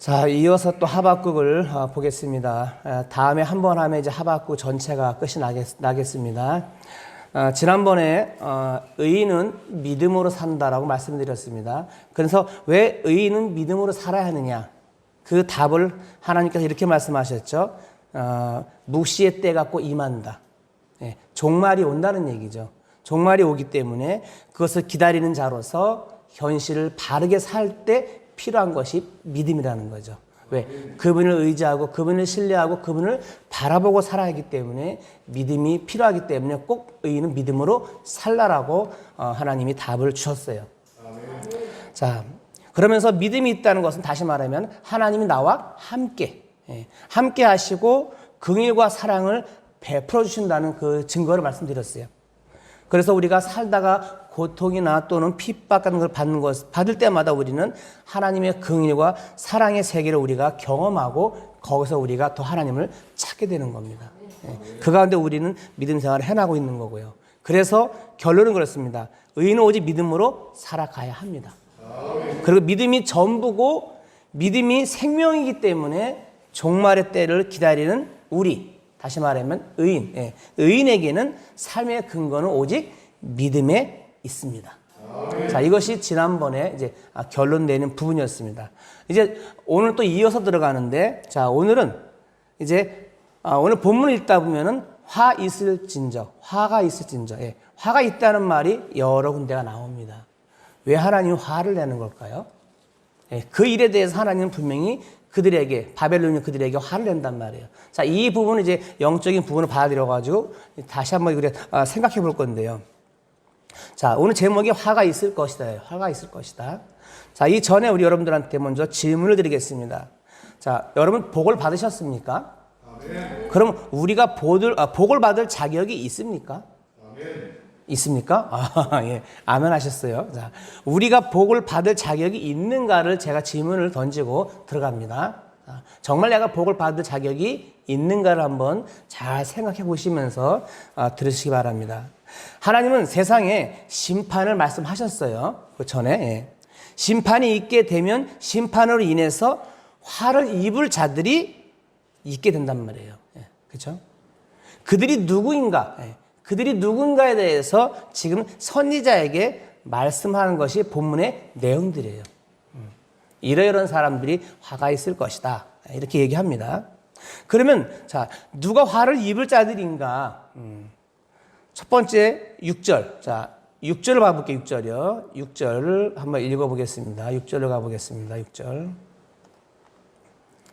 자, 이어서 또 하박국을 보겠습니다. 다음에 한 번 하면 이제 하박국 전체가 끝이 나겠습니다. 지난번에 의인은 믿음으로 산다라고 말씀드렸습니다. 그래서 왜 의인은 믿음으로 살아야 하느냐? 그 답을 하나님께서 이렇게 말씀하셨죠. 묵시의 때가 꼭 임한다. 예, 종말이 온다는 얘기죠. 종말이 오기 때문에 그것을 기다리는 자로서 현실을 바르게 살 때 필요한 것이 믿음이라는 거죠. 왜? 그분을 의지하고 그분을 신뢰하고 그분을 바라보고 살아야 하기 때문에 믿음이 필요하기 때문에 꼭 의인은 믿음으로 살라라고 하나님이 답을 주셨어요. 자, 그러면서 믿음이 있다는 것은 다시 말하면 하나님이 나와 함께 하시고 긍휼과 사랑을 베풀어 주신다는 그 증거를 말씀드렸어요. 그래서 우리가 살다가 고통이나 또는 핍박 같은 걸 받을 때마다 우리는 하나님의 긍휼과 사랑의 세계를 우리가 경험하고 거기서 우리가 더 하나님을 찾게 되는 겁니다. 그 가운데 우리는 믿음 생활을 해나가고 있는 거고요. 그래서 결론은 그렇습니다. 의인은 오직 믿음으로 살아가야 합니다. 그리고 믿음이 전부고 믿음이 생명이기 때문에 종말의 때를 기다리는 우리, 다시 말하면 의인, 의인에게는 삶의 근거는 오직 믿음에 있습니다. 자, 이것이 지난번에 이제 결론 내는 부분이었습니다. 이제 오늘 또 이어서 들어가는데, 자, 오늘은 이제 오늘 본문을 읽다 보면은 화가 있을진저, 화가 있다는 말이 여러 군데가 나옵니다. 왜 하나님이 화를 내는 걸까요? 그 일에 대해서 하나님은 분명히 바벨론이 그들에게 화를 낸단 말이에요. 자, 이 부분은 이제 영적인 부분을 받아들여가지고 다시 한번 생각해 볼 건데요. 자, 오늘 제목이 화가 있을 것이다. 화가 있을 것이다. 자, 이 전에 우리 여러분들한테 먼저 질문을 드리겠습니다. 자, 여러분 복을 받으셨습니까? 아멘. 그럼 우리가 복을 받을 자격이 있습니까? 아멘. 있습니까? 예. 아멘 하셨어요. 자, 우리가 복을 받을 자격이 있는가를 제가 질문을 던지고 들어갑니다. 정말 내가 복을 받을 자격이 있는가를 한번 잘 생각해 보시면서 들으시기 바랍니다. 하나님은 세상에 심판을 말씀하셨어요. 그 전에. 심판이 있게 되면 심판으로 인해서 화를 입을 자들이 있게 된단 말이에요. 그렇죠? 그들이 누구인가? 그들이 누군가에 대해서 지금 선지자에게 말씀하는 것이 본문의 내용들이에요. 이러이러한 사람들이 화가 있을 것이다. 이렇게 얘기합니다. 그러면 자, 누가 화를 입을 자들인가? 첫 번째 6절. 자, 6절을 봐볼게요. 6절이요. 6절을 한번 읽어보겠습니다. 6절을 가보겠습니다. 6절.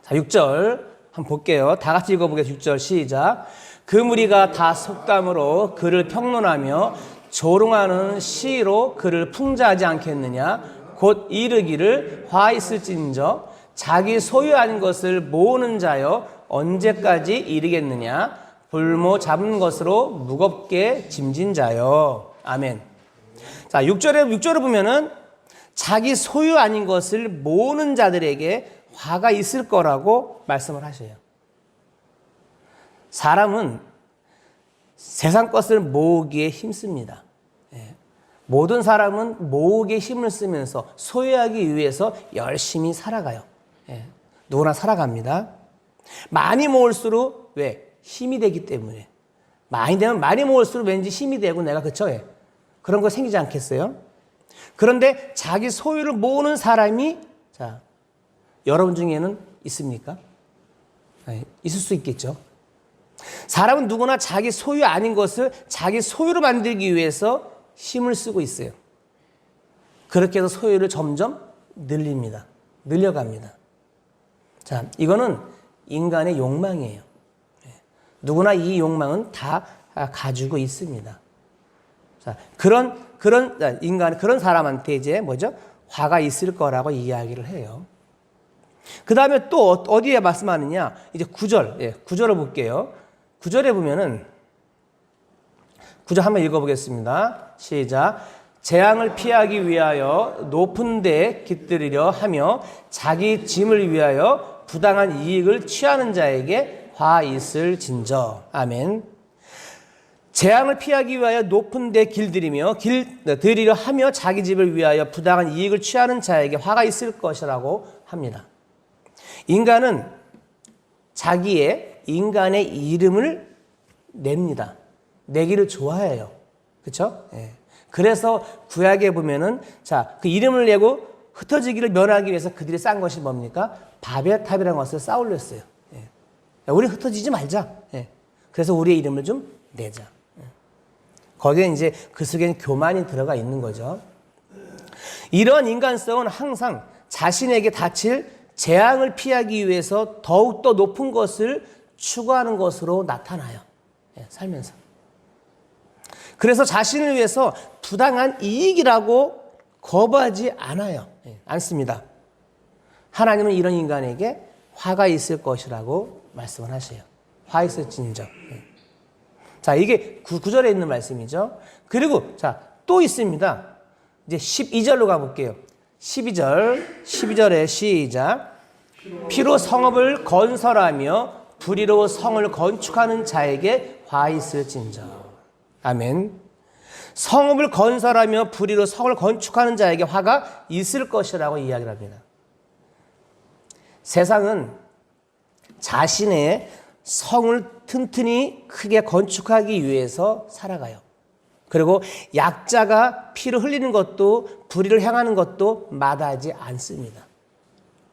자, 6절 한번 볼게요. 다 같이 읽어보겠습니다. 6절 시작. 그 무리가 다 속담으로 그를 평론하며 조롱하는 시로 그를 풍자하지 않겠느냐. 곧 이르기를 화 있을진저 자기 소유 아닌 것을 모으는 자여 언제까지 이르겠느냐. 불모 잡은 것으로 무겁게 짐진 자요. 아멘. 자, 6절을 보면은 자기 소유 아닌 것을 모으는 자들에게 화가 있을 거라고 말씀을 하셔요. 사람은 세상 것을 모으기에 힘씁니다. 모든 사람은 모으기에 힘을 쓰면서 소유하기 위해서 열심히 살아가요. 누구나 살아갑니다. 많이 모을수록 왜? 힘이 되기 때문에. 많이 모을수록 왠지 힘이 되고 내가 그쵸? 그런 거 생기지 않겠어요? 그런데 자기 소유를 모으는 사람이 자, 여러분 중에는 있습니까? 있을 수 있겠죠. 사람은 누구나 자기 소유 아닌 것을 자기 소유로 만들기 위해서 힘을 쓰고 있어요. 그렇게 해서 소유를 점점 늘려갑니다. 자, 이거는 인간의 욕망이에요. 누구나 이 욕망은 다 가지고 있습니다. 자, 그런 사람한테 이제 뭐죠? 화가 있을 거라고 이야기를 해요. 그 다음에 또 어디에 말씀하느냐? 이제 9절, 9절을 볼게요. 9절에 보면은 9절 한번 읽어보겠습니다. 시작. 재앙을 피하기 위하여 높은 데 깃들이려 하며 자기 짐을 위하여 부당한 이익을 취하는 자에게 화 있을진저. 아멘. 재앙을 피하기 위하여 높은 데 들이려 하며 자기 집을 위하여 부당한 이익을 취하는 자에게 화가 있을 것이라고 합니다. 인간은 자기의 인간의 이름을 냅니다. 내기를 좋아해요. 그렇죠? 예. 그래서 구약에 보면은 자, 그 이름을 내고 흩어지기를 면하기 위해서 그들이 싼 것이 뭡니까? 바벨탑이라는 것을 쌓으렸어요. 예. 우리 흩어지지 말자. 예. 그래서 우리의 이름을 좀 내자. 예. 거기에 이제 그 속에는 교만이 들어가 있는 거죠. 이런 인간성은 항상 자신에게 닥칠 재앙을 피하기 위해서 더욱더 높은 것을 추구하는 것으로 나타나요. 예, 살면서. 그래서 자신을 위해서 부당한 이익이라고 거부하지 않아요. 예, 않습니다. 하나님은 이런 인간에게 화가 있을 것이라고 말씀을 하세요. 화 있을진저. 예. 자, 이게 9절에 있는 말씀이죠. 그리고 자, 또 있습니다. 이제 12절로 가볼게요. 12절에 시작. 피로 성읍을 건설하며 불의로 성을 건축하는 자에게 화 있을진저. 아멘. 성읍을 건설하며 불의로 성을 건축하는 자에게 화가 있을 것이라고 이야기를 합니다. 세상은 자신의 성을 튼튼히 크게 건축하기 위해서 살아가요. 그리고 약자가 피를 흘리는 것도 불의를 행하는 것도 마다하지 않습니다.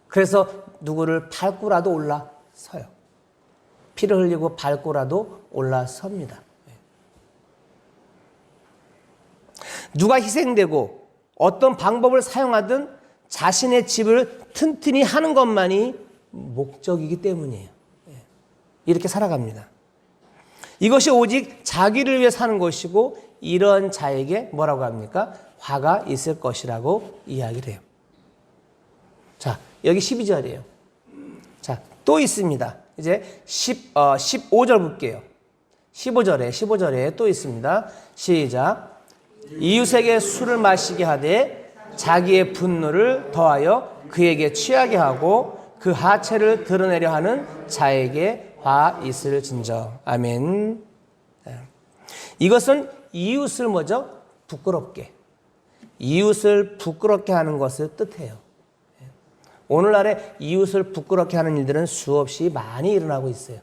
그래서 누구를 밟고라도 올라서요. 피를 흘리고 밟고라도 올라섭니다. 누가 희생되고 어떤 방법을 사용하든 자신의 집을 튼튼히 하는 것만이 목적이기 때문이에요. 이렇게 살아갑니다. 이것이 오직 자기를 위해 사는 것이고 이런 자에게 뭐라고 합니까? 화가 있을 것이라고 이야기를 해요. 자, 여기 12절이에요. 자, 또 있습니다. 이제 15절 볼게요. 15절에 또 있습니다. 시작. 이웃에게 술을 마시게 하되 자기의 분노를 더하여 그에게 취하게 하고 그 하체를 드러내려 하는 자에게 화 있을진저. 아멘. 이것은 이웃을 뭐죠? 부끄럽게. 이웃을 부끄럽게 하는 것을 뜻해요. 오늘날에 이웃을 부끄럽게 하는 일들은 수없이 많이 일어나고 있어요.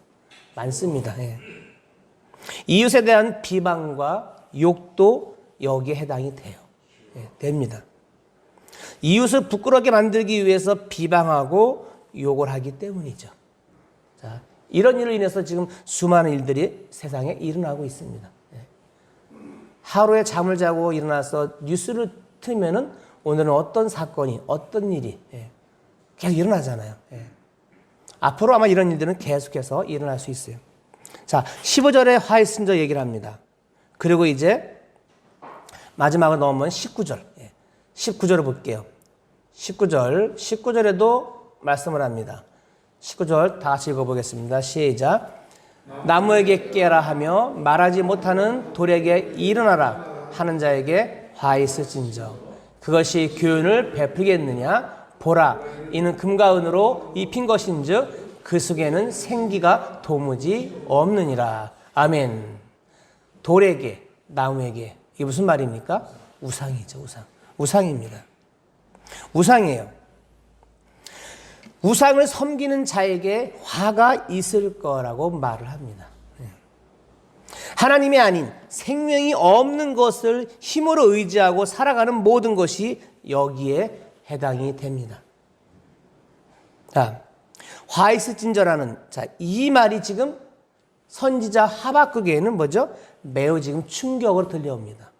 많습니다. 이웃에 대한 비방과 욕도 여기에 해당이 돼요. 됩니다. 이웃을 부끄럽게 만들기 위해서 비방하고 욕을 하기 때문이죠. 자, 이런 일로 인해서 지금 수많은 일들이 세상에 일어나고 있습니다. 하루에 잠을 자고 일어나서 뉴스를 틀면은 오늘은 어떤 사건이, 어떤 일이 계속 일어나잖아요. 앞으로 아마 이런 일들은 계속해서 일어날 수 있어요. 자, 15절에 화 있을진저 얘기를 합니다. 그리고 이제 마지막으로 넘으면 19절. 19절을 볼게요. 19절에도 말씀을 합니다. 19절 다 같이 읽어보겠습니다. 시작. 나무에게 깨라 하며 말하지 못하는 돌에게 일어나라 하는 자에게 화 있을진저. 그것이 교훈을 베풀겠느냐? 보라, 이는 금과 은으로 입힌 것인즉 그 속에는 생기가 도무지 없느니라. 아멘. 돌에게, 나무에게. 이게 무슨 말입니까? 우상이죠, 우상. 우상입니다. 우상이에요. 우상을 섬기는 자에게 화가 있을 거라고 말을 합니다. 하나님이 아닌 생명이 없는 것을 힘으로 의지하고 살아가는 모든 것이 여기에 해당이 됩니다. 자, 화 있을진저라는 이 말이 지금 선지자 하박국에는 뭐죠? 매우 지금 충격으로 들려옵니다.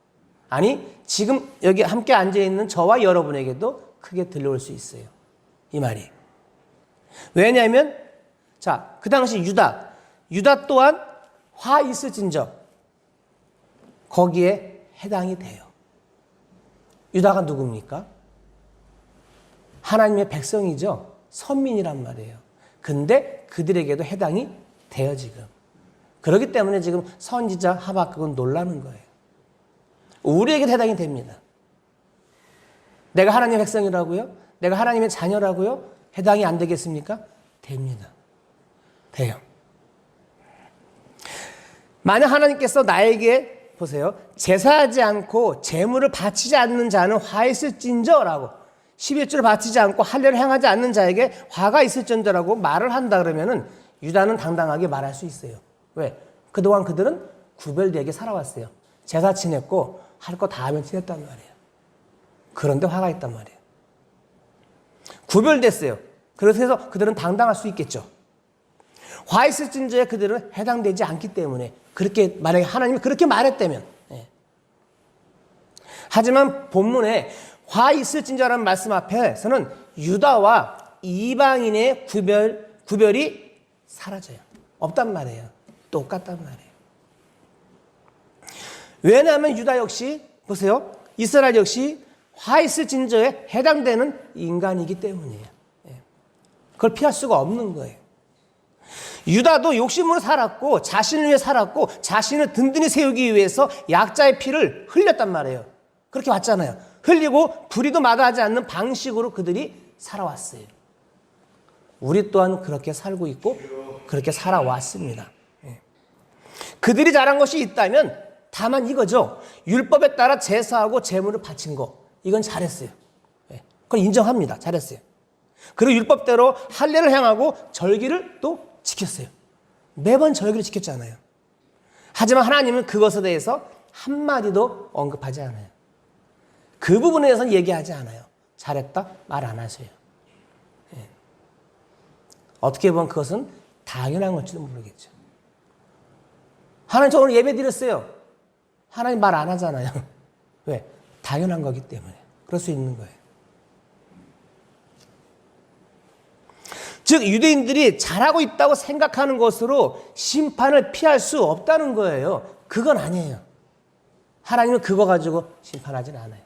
아니, 지금 여기 함께 앉아있는 저와 여러분에게도 크게 들려올 수 있어요. 이 말이. 왜냐하면, 자, 그 당시 유다 또한 화 있을진저 거기에 해당이 돼요. 유다가 누굽니까? 하나님의 백성이죠. 선민이란 말이에요. 근데 그들에게도 해당이 돼요, 지금. 그렇기 때문에 지금 선지자 하박국은 놀라는 거예요. 우리에게도 해당이 됩니다. 내가 하나님의 백성이라고요? 내가 하나님의 자녀라고요? 해당이 안 되겠습니까? 됩니다. 돼요. 만약 하나님께서 나에게 보세요. 제사하지 않고 제물을 바치지 않는 자는 화 있을진저라고 11조를 바치지 않고 할례를 행하지 않는 자에게 화가 있을전도라고 말을 한다 그러면은 유다는 당당하게 말할 수 있어요. 왜? 그동안 그들은 구별되게 살아왔어요. 제사 지냈고 할 거 다 하면 지냈단 말이에요. 그런데 화가 있단 말이에요. 구별됐어요. 그래서 그들은 당당할 수 있겠죠. 화 있을진저에 그들은 해당되지 않기 때문에 그렇게 만약에 하나님이 그렇게 말했다면 하지만 본문에 화 있을진저라는 말씀 앞에서는 유다와 이방인의 구별이 사라져요. 없단 말이에요. 똑같단 말이에요. 왜냐하면 유다 역시 보세요. 이스라엘 역시 화 있을진저에 해당되는 인간이기 때문이에요. 그걸 피할 수가 없는 거예요. 유다도 욕심으로 살았고 자신을 위해 살았고 자신을 든든히 세우기 위해서 약자의 피를 흘렸단 말이에요. 그렇게 왔잖아요. 흘리고 불의도 마다하지 않는 방식으로 그들이 살아왔어요. 우리 또한 그렇게 살고 있고 그렇게 살아왔습니다. 그들이 잘한 것이 있다면 다만 이거죠. 율법에 따라 제사하고 제물을 바친 거. 이건 잘했어요. 그건 인정합니다. 잘했어요. 그리고 율법대로 할례를 행하고 절기를 또 지켰어요. 매번 절기를 지켰잖아요. 하지만 하나님은 그것에 대해서 한마디도 언급하지 않아요. 그 부분에 대해서는 얘기하지 않아요. 잘했다 말 안 하세요. 어떻게 보면 그것은 당연한 건지도 모르겠죠. 하나님 저 오늘 예배 드렸어요. 하나님 말 안 하잖아요. 왜? 당연한 거기 때문에. 그럴 수 있는 거예요. 즉 유대인들이 잘하고 있다고 생각하는 것으로 심판을 피할 수 없다는 거예요. 그건 아니에요. 하나님은 그거 가지고 심판하진 않아요.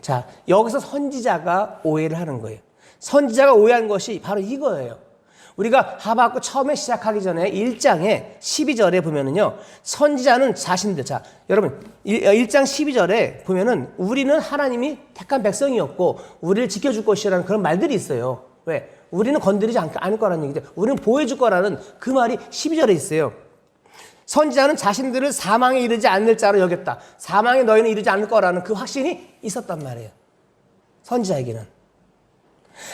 자, 여기서 선지자가 오해를 하는 거예요. 선지자가 오해한 것이 바로 이거예요. 우리가 하박국 처음에 시작하기 전에 1장에 12절에 보면은요, 선지자는 자신들, 자, 여러분, 1장 12절에 보면은 우리는 하나님이 택한 백성이었고, 우리를 지켜줄 것이라는 그런 말들이 있어요. 왜? 우리는 건드리지 않을 거라는 얘기죠. 우리는 보호해줄 거라는 그 말이 12절에 있어요. 선지자는 자신들을 사망에 이르지 않을 자로 여겼다. 사망에 너희는 이르지 않을 거라는 그 확신이 있었단 말이에요. 선지자에게는.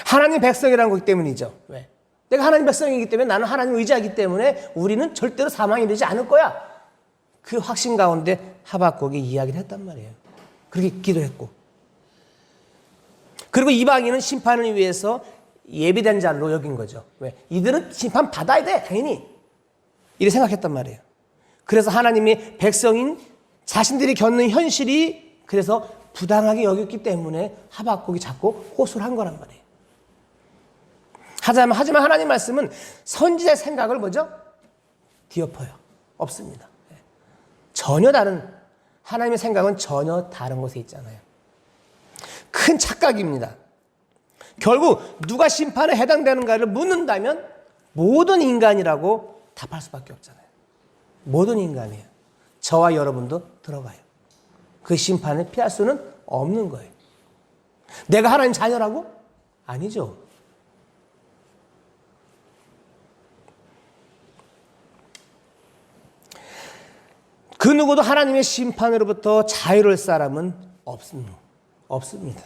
하나님 백성이라는 거기 때문이죠. 왜? 내가 하나님 백성이기 때문에 나는 하나님 의지하기 때문에 우리는 절대로 사망에 이르지 않을 거야. 그 확신 가운데 하박국이 이야기를 했단 말이에요. 그렇게 기도했고. 그리고 이방인은 심판을 위해서 예비된 자로 여긴 거죠. 왜? 이들은 심판 받아야 돼. 당연히. 이렇게 생각했단 말이에요. 그래서 하나님이 백성인 자신들이 겪는 현실이 그래서 부당하게 여겼기 때문에 하박국이 자꾸 호소를 한 거란 말이에요. 하지만 하나님 말씀은 선지자의 생각을 뭐죠? 뒤엎어요. 없습니다. 전혀 다른, 하나님의 생각은 전혀 다른 곳에 있잖아요. 큰 착각입니다. 결국 누가 심판에 해당되는가를 묻는다면 모든 인간이라고 답할 수밖에 없잖아요. 모든 인간이에요. 저와 여러분도 들어가요. 그 심판을 피할 수는 없는 거예요. 내가 하나님 자녀라고? 아니죠. 그 누구도 하나님의 심판으로부터 자유로울 사람은 없습니다.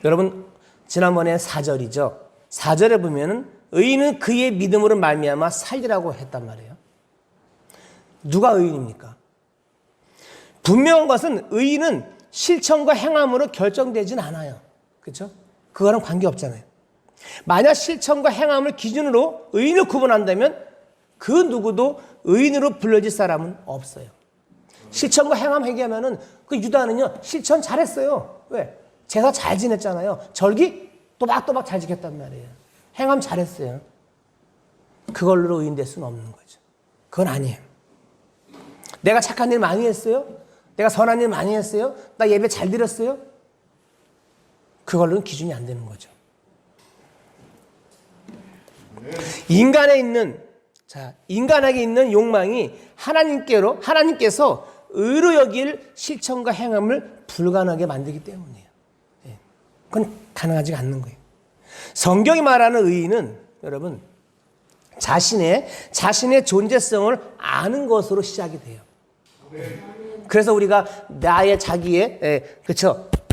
여러분 지난번에 4절이죠. 4절에 보면은 의인은 그의 믿음으로 말미암아 살리라고 했단 말이에요. 누가 의인입니까? 분명한 것은 의인은 실천과 행함으로 결정되진 않아요. 그렇죠? 그거랑 관계없잖아요. 만약 실천과 행함을 기준으로 의인을 구분한다면 그 누구도 의인으로 불려질 사람은 없어요. 실천과 행함 얘기하면은 그 유다는요 실천 잘했어요. 왜? 제사 잘 지냈잖아요. 절기 또박또박 잘 지켰단 말이에요. 행함 잘했어요. 그걸로 의인 될 수는 없는 거죠. 그건 아니에요. 내가 착한 일 많이 했어요? 내가 선한 일 많이 했어요? 나 예배 잘 드렸어요? 그걸로는 기준이 안 되는 거죠. 인간에게 있는 욕망이 하나님께서 의로 여길 실천과 행함을 불가능하게 만들기 때문이에요. 그건 가능하지 않는 거예요. 성경이 말하는 의인은 여러분 자신의 존재성을 아는 것으로 시작이 돼요. 그래서 우리가 나의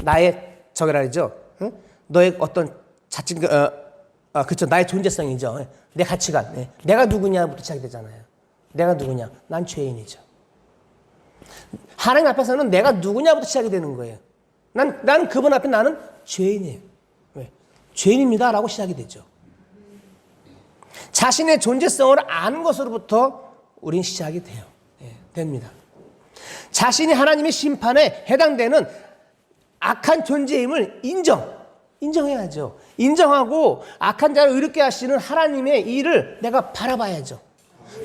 나의 저거라 그러죠. 응? 너의 어떤 자칭 그렇죠. 나의 존재성이죠. 내 가치관. 네. 내가 누구냐부터 시작이 되잖아요. 내가 누구냐? 난 죄인이죠. 하나님 앞에서는 내가 누구냐부터 시작이 되는 거예요. 난 그분 앞에 나는 죄인이에요. 왜? 죄인입니다라고 시작이 되죠. 자신의 존재성을 아는 것으로부터 우린 시작이 돼요. 됩니다. 자신이 하나님의 심판에 해당되는 악한 존재임을 인정해야죠. 인정하고 악한 자를 의롭게 하시는 하나님의 일을 내가 바라봐야죠.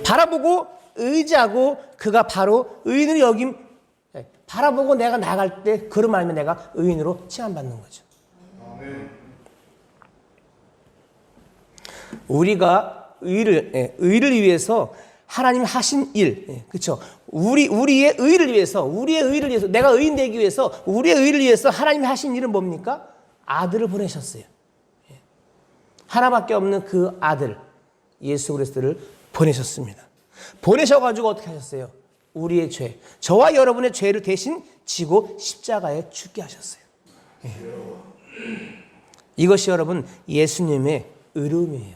바라보고 의지하고 그가 바로 의인을 바라보고 내가 나갈 때 그로 말하면 내가 의인으로 칭함받는 거죠. 우리가 의를 위해서 하나님 하신 일, 그렇죠? 우리의 의를 위해서, 내가 의인 되기 위해서, 우리의 의를 위해서 하나님이 하신 일은 뭡니까? 아들을 보내셨어요. 하나밖에 없는 그 아들, 예수 그리스도를 보내셨습니다. 보내셔가지고 어떻게 하셨어요? 우리의 죄, 저와 여러분의 죄를 대신 지고 십자가에 죽게 하셨어요. 이것이 여러분 예수님의 의로움이에요.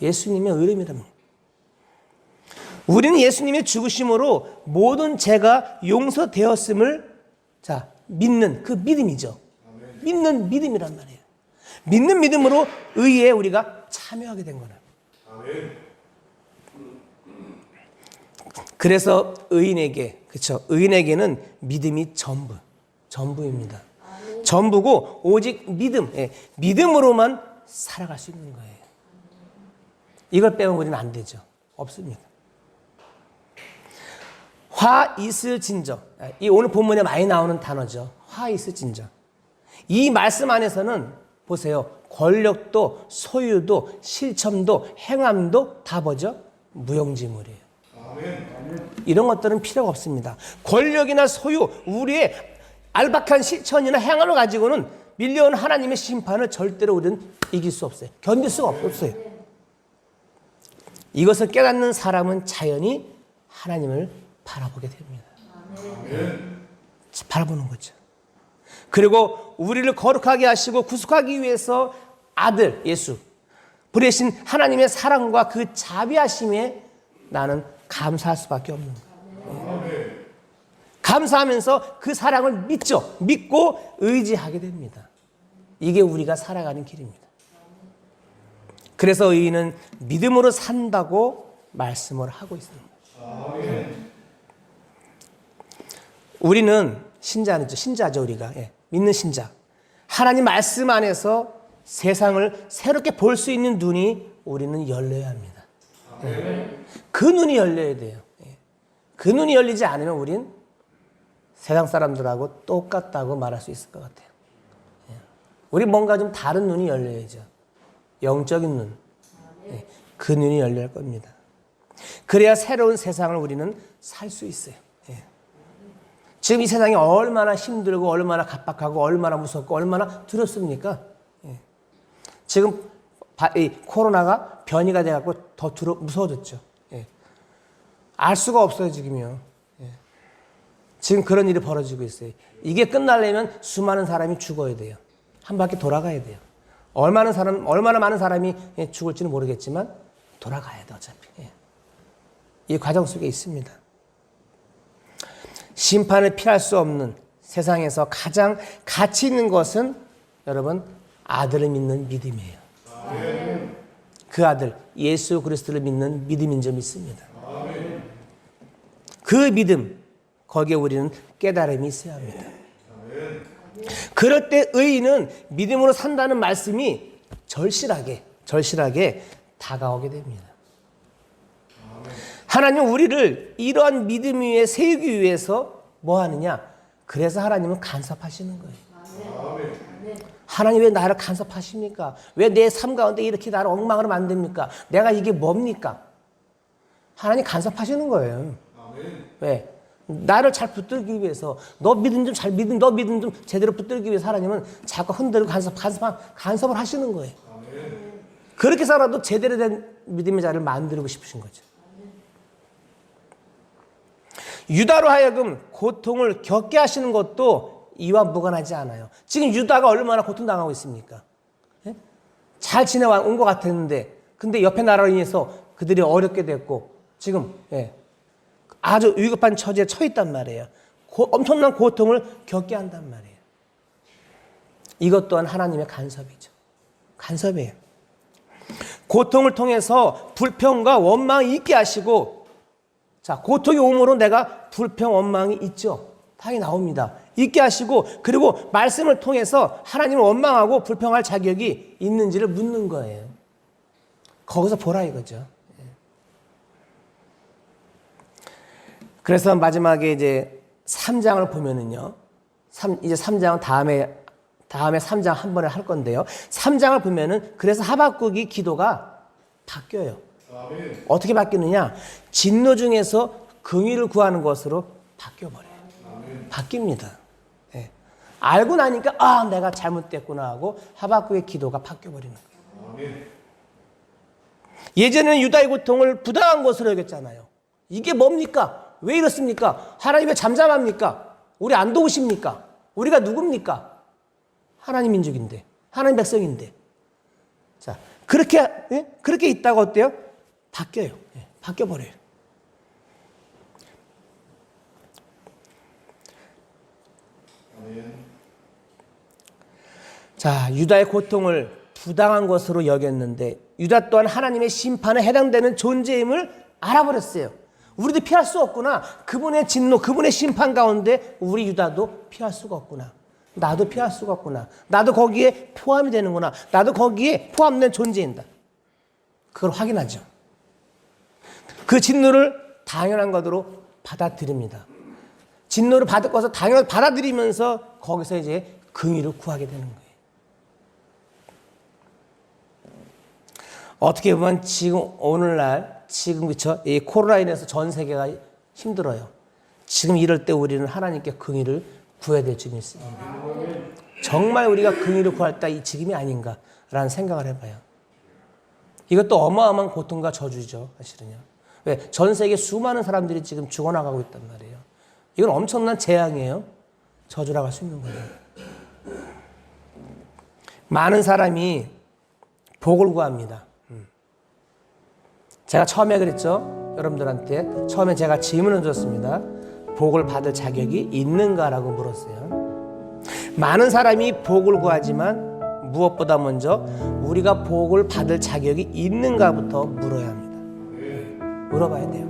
예수님의 의로움이랍니다. 우리는 예수님의 죽으심으로 모든 죄가 용서되었음을 믿는 그 믿음이죠. 믿는 믿음이란 말이에요. 믿는 믿음으로 의에 우리가 참여하게 된 거라. 그래서 의인에게는 믿음이 전부입니다. 전부고 오직 믿음으로만 살아갈 수 있는 거예요. 이걸 빼면 우리는 안 되죠. 없습니다. 화 있을 진저. 이 오늘 본문에 많이 나오는 단어죠. 화 있을 진저. 이 말씀 안에서는 보세요. 권력도 소유도 실천도 행함도 다 뭐죠? 무용지물이에요. 이런 것들은 필요가 없습니다. 권력이나 소유, 우리의 알박한 실천이나 행함을 가지고는 밀려온 하나님의 심판을 절대로 우리는 이길 수 없어요. 견딜 수가 없어요. 이것을 깨닫는 사람은 자연히 하나님을 바라보게 됩니다. 바라보는 거죠. 그리고 우리를 거룩하게 하시고 구속하기 위해서 아들 예수 보내신 하나님의 사랑과 그 자비하심에 나는 감사할 수밖에 없는 거예요. 감사하면서 그 사랑을 믿고 의지하게 됩니다. 이게 우리가 살아가는 길입니다. 그래서 의인은 믿음으로 산다고 말씀을 하고 있습니다. 우리는 신자죠 우리가. 믿는 신자. 하나님 말씀 안에서 세상을 새롭게 볼 수 있는 눈이 우리는 열려야 합니다. 그 눈이 열려야 돼요. 그 눈이 열리지 않으면 우린 세상 사람들하고 똑같다고 말할 수 있을 것 같아요. 우리 뭔가 좀 다른 눈이 열려야죠. 영적인 눈. 그 눈이 열려야 할 겁니다. 그래야 새로운 세상을 우리는 살 수 있어요. 지금 이 세상이 얼마나 힘들고 얼마나 각박하고 얼마나 무섭고 얼마나 두렵습니까? 지금 이 코로나가 변이가 돼갖고 더 무서워졌죠. 알 수가 없어요 지금요. 지금 그런 일이 벌어지고 있어요. 이게 끝나려면 수많은 사람이 죽어야 돼요. 한 바퀴 돌아가야 돼요. 얼마나 많은 사람이 죽을지는 모르겠지만 돌아가야 돼 어차피. 이 과정 속에 있습니다. 심판을 피할 수 없는 세상에서 가장 가치 있는 것은 여러분 아들을 믿는 믿음이에요. 그 아들 예수 그리스도를 믿는 믿음인 점 있습니다. 그 믿음 거기에 우리는 깨달음이 있어야 합니다. 그럴 때 의인은 믿음으로 산다는 말씀이 절실하게 다가오게 됩니다. 하나님은 우리를 이러한 믿음 위에 세우기 위해서 뭐 하느냐? 그래서 하나님은 간섭하시는 거예요. 하나님 왜 나를 간섭하십니까? 왜 내 삶 가운데 이렇게 나를 엉망으로 만듭니까? 내가 이게 뭡니까? 하나님 간섭하시는 거예요. 왜? 나를 잘 붙들기 위해서 너 믿음 좀 제대로 붙들기 위해서 하나님은 자꾸 흔들고 간섭을 하시는 거예요. 그렇게 살아도 제대로 된 믿음의 자를 만들고 싶으신 거죠. 유다로 하여금 고통을 겪게 하시는 것도 이와 무관하지 않아요. 지금 유다가 얼마나 고통당하고 있습니까? 예? 잘 지내온 것 같았는데 근데 옆에 나라로 인해서 그들이 어렵게 됐고 지금 아주 위급한 처지에 처해 있단 말이에요. 엄청난 고통을 겪게 한단 말이에요. 이것 또한 하나님의 간섭이죠. 간섭이에요. 고통을 통해서 불평과 원망이 있게 하시고, 자, 고통이 오므로 내가 불평, 원망이 있죠. 당연히 나옵니다. 있게 하시고, 그리고 말씀을 통해서 하나님을 원망하고 불평할 자격이 있는지를 묻는 거예요. 거기서 보라 이거죠. 그래서 마지막에 이제 3장을 보면은요. 이제 3장은 다음에 3장 한 번에 할 건데요. 3장을 보면은 그래서 하박국이 기도가 바뀌어요. 아멘. 어떻게 바뀌느냐? 진노 중에서 긍휼을 구하는 것으로 바뀌어버려요. 아멘. 바뀝니다. 네. 알고 나니까 아 내가 잘못됐구나 하고 하박국의 기도가 바뀌어버리는 거예요. 아멘. 예전에는 유다의 고통을 부당한 것으로 여겼잖아요. 이게 뭡니까? 왜 이렇습니까? 하나님 왜 잠잠합니까? 우리 안 도우십니까? 우리가 누굽니까? 하나님 민족인데, 하나님 백성인데. 자, 그렇게 있다가 어때요? 바뀌어요. 바뀌어버려요. 자, 유다의 고통을 부당한 것으로 여겼는데, 유다 또한 하나님의 심판에 해당되는 존재임을 알아버렸어요. 우리도 피할 수 없구나. 그분의 진노, 그분의 심판 가운데 우리 유다도 피할 수가 없구나. 나도 피할 수가 없구나. 나도 거기에 포함이 되는구나. 나도 거기에 포함된 존재인다. 그걸 확인하죠. 그 진노를 당연한 것으로 받아들입니다. 진노를 받을 것을 당연히 받아들이면서 거기서 이제 긍휼을 구하게 되는 거예요. 어떻게 보면 지금 오늘날 지금 그쵸? 이 코로나 인해서 전 세계가 힘들어요. 지금 이럴 때 우리는 하나님께 긍휼을 구해야 될 점이 있습니다. 정말 우리가 긍휼을 구할 때 지금이 아닌가라는 생각을 해봐요. 이것도 어마어마한 고통과 저주죠, 사실은요. 왜? 전 세계 수많은 사람들이 지금 죽어나가고 있단 말이에요. 이건 엄청난 재앙이에요. 저주라고 할 수 있는 거예요. 많은 사람이 복을 구합니다. 제가 처음에 그랬죠. 여러분들한테 처음에 제가 질문을 줬습니다. 복을 받을 자격이 있는가라고 물었어요. 많은 사람이 복을 구하지만 무엇보다 먼저 우리가 복을 받을 자격이 있는가부터 물어야 합니다. 물어봐야 돼요.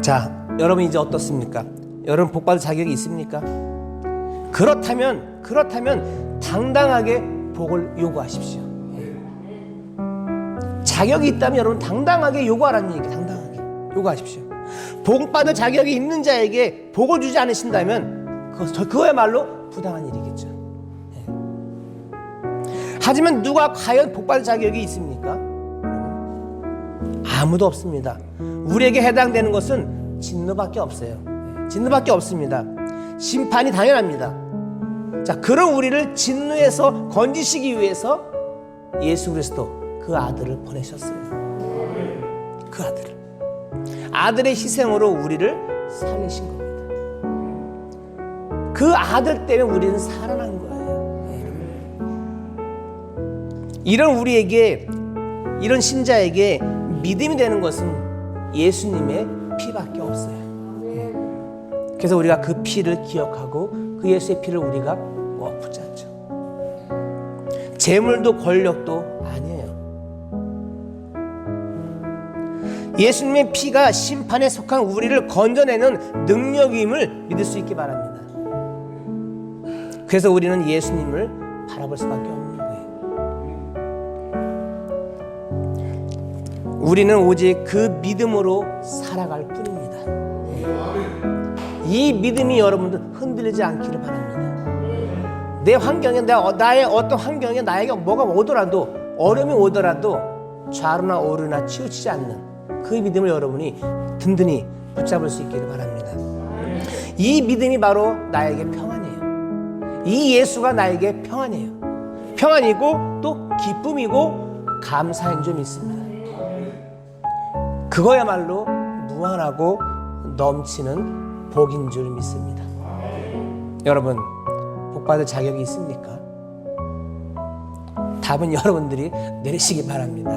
자, 여러분 이제 어떻습니까? 여러분 복 받을 자격이 있습니까? 그렇다면 당당하게 복을 요구하십시오. 자격이 있다면 여러분 당당하게 요구하라는 얘기예요. 당당하게 요구하십시오. 복 받을 자격이 있는 자에게 복을 주지 않으신다면 그거야말로 부당한 일이겠죠. 하지만 누가 과연 복 받을 자격이 있습니까? 아무도 없습니다. 우리에게 해당되는 것은 진노밖에 없어요. 진노밖에 없습니다. 심판이 당연합니다. 자, 그런 우리를 진노에서 건지시기 위해서 예수 그리스도 그 아들을 보내셨어요. 그 아들의 희생으로 우리를 살리신 겁니다. 그 아들 때문에 우리는 살아난 거예요. 이런 우리에게, 이런 신자에게 믿음이 되는 것은 예수님의 피밖에 없어요. 그래서 우리가 그 피를 기억하고 그 예수의 피를 우리가 꼭 붙잡죠. 재물도 권력도 아니에요. 예수님의 피가 심판에 속한 우리를 건져내는 능력임을 믿을 수 있기 바랍니다. 그래서 우리는 예수님을 바라볼 수밖에 없는 거예요. 우리는 오직 그 믿음으로 살아갈 뿐입니다. 이 믿음이 여러분들 흔들리지 않기를 바랍니다. 내 환경에, 나의 어떤 환경에 나에게 뭐가 오더라도, 어려움이 오더라도 좌로나 우로나 치우치지 않는 그 믿음을 여러분이 든든히 붙잡을 수 있기를 바랍니다. 이 믿음이 바로 나에게 평안이에요. 이 예수가 나에게 평안이에요. 평안이고 또 기쁨이고 감사인 점이 있습니다. 그거야말로 무한하고 넘치는 복인 줄 믿습니다. 여러분, 복받을 자격이 있습니까? 답은 여러분들이 내리시기 바랍니다.